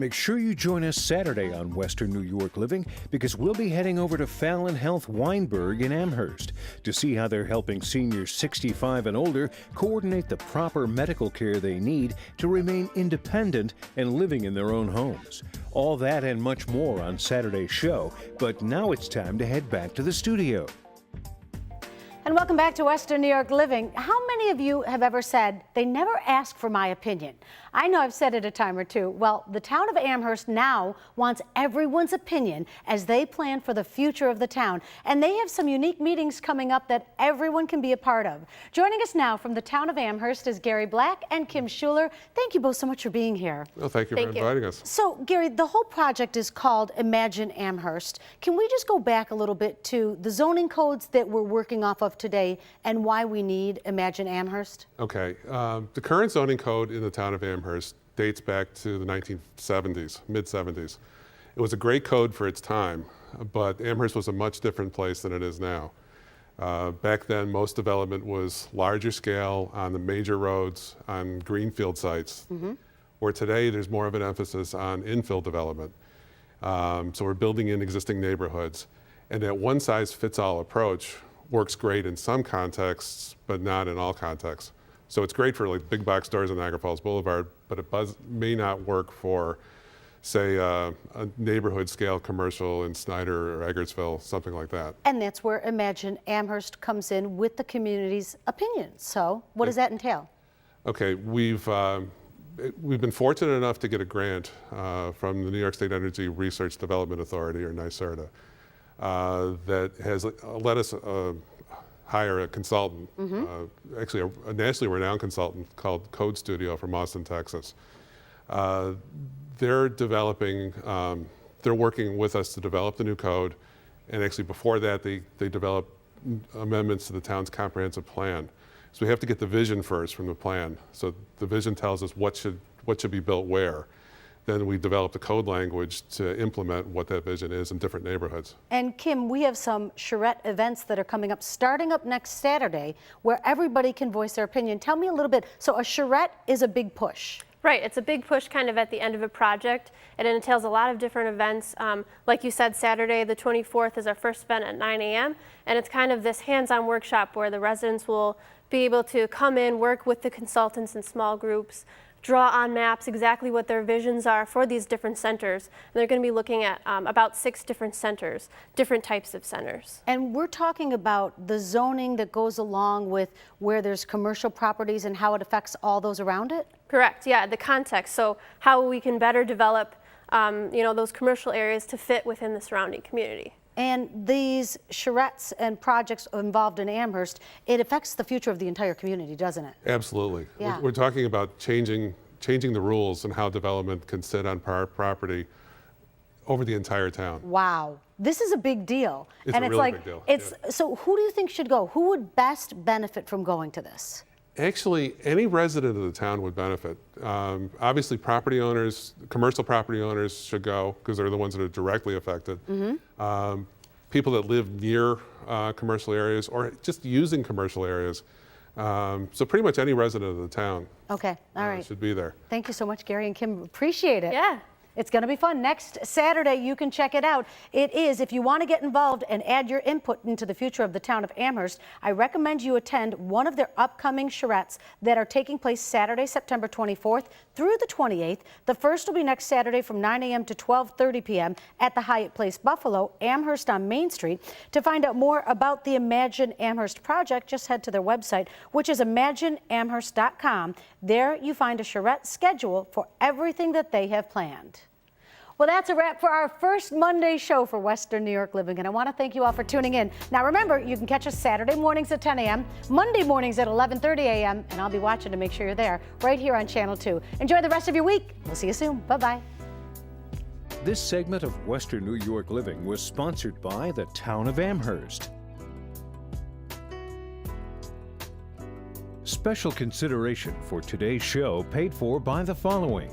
Make sure you join us Saturday on Western New York Living because we'll be heading over to Fallon Health Weinberg in Amherst to see how they're helping seniors 65 and older coordinate the proper medical care they need to remain independent and living in their own homes. All that and much more on Saturday's show, but now it's time to head back to the studio. And welcome back to Western New York Living. How many of you have ever said, they never ask for my opinion? I know I've said it a time or two. Well, the town of Amherst now wants everyone's opinion as they plan for the future of the town. And they have some unique meetings coming up that everyone can be a part of. Joining us now from the town of Amherst is Gary Black and Kim Schuler. Thank you both so much for being here. Well, thank you for inviting us. So, Gary, the whole project is called Imagine Amherst. Can we just go back a little bit to the zoning codes that we're working off of today and why we need Imagine Amherst? Okay. The current zoning code in the town of Amherst dates back to the 1970s, mid-70s. It was a great code for its time, but Amherst was a much different place than it is now. Back then, most development was larger scale on the major roads, on greenfield sites, where today there's more of an emphasis on infill development. So we're building in existing neighborhoods, and that one-size-fits-all approach works great in some contexts, but not in all contexts. So it's great for like big box stores on Niagara Falls Boulevard, but it may not work for, say, a neighborhood scale commercial in Snyder or Eggertsville, something like that. And that's where Imagine Amherst comes in with the community's opinion. So what does that entail? Okay, we've been fortunate enough to get a grant from the New York State Energy Research Development Authority, or NYSERDA, that has let us hire a consultant, actually a nationally renowned consultant called Code Studio from Austin, Texas. They're developing, they're working with us to develop the new code, and actually before that they developed amendments to the town's comprehensive plan. So we have to get the vision first from the plan. So the vision tells us what should be built where. Then we develop the code language to implement what that vision is in different neighborhoods. And Kim, we have some charrette events that are coming up, starting up next Saturday, where everybody can voice their opinion. Tell me a little bit. So a charrette is a big push. Right, it's a big push kind of at the end of a project. It entails a lot of different events. Like you said, Saturday the 24th is our first event at 9 a.m. And it's kind of this hands-on workshop where the residents will be able to come in, work with the consultants in small groups, draw on maps exactly what their visions are for these different centers. And they're going to be looking at about 6 different centers, different types of centers. And we're talking about the zoning that goes along with where there's commercial properties and how it affects all those around it? Correct, yeah, the context. So how we can better develop those commercial areas to fit within the surrounding community. And these charrettes and projects involved in Amherst, it affects the future of the entire community, doesn't it? Absolutely. Yeah. We're talking about changing the rules and how development can sit on property over the entire town. Wow. This is a big deal. It's a really big deal. So who do you think should go? Who would best benefit from going to this? Actually, any resident of the town would benefit. Obviously, property owners, commercial property owners should go because they're the ones that are directly affected. People that live near commercial areas or just using commercial areas. So pretty much any resident of the town Okay, all right. should be there. Thank you so much, Gary and Kim. Appreciate it. Yeah. It's going to be fun. Next Saturday, you can check it out. It is, if you want to get involved and add your input into the future of the town of Amherst, I recommend you attend one of their upcoming charrettes that are taking place Saturday, September 24th through the 28th. The first will be next Saturday from 9 a.m. to 12:30 p.m. at the Hyatt Place Buffalo, Amherst on Main Street. To find out more about the Imagine Amherst project, just head to their website, which is imagineamherst.com. There you find a charrette schedule for everything that they have planned. Well, that's a wrap for our first Monday show for Western New York Living, and I want to thank you all for tuning in. Now, remember, you can catch us Saturday mornings at 10 a.m., Monday mornings at 11:30 a.m., and I'll be watching to make sure you're there right here on Channel 2. Enjoy the rest of your week. We'll see you soon. Bye-bye. This segment of Western New York Living was sponsored by the town of Amherst. Special consideration for today's show paid for by the following: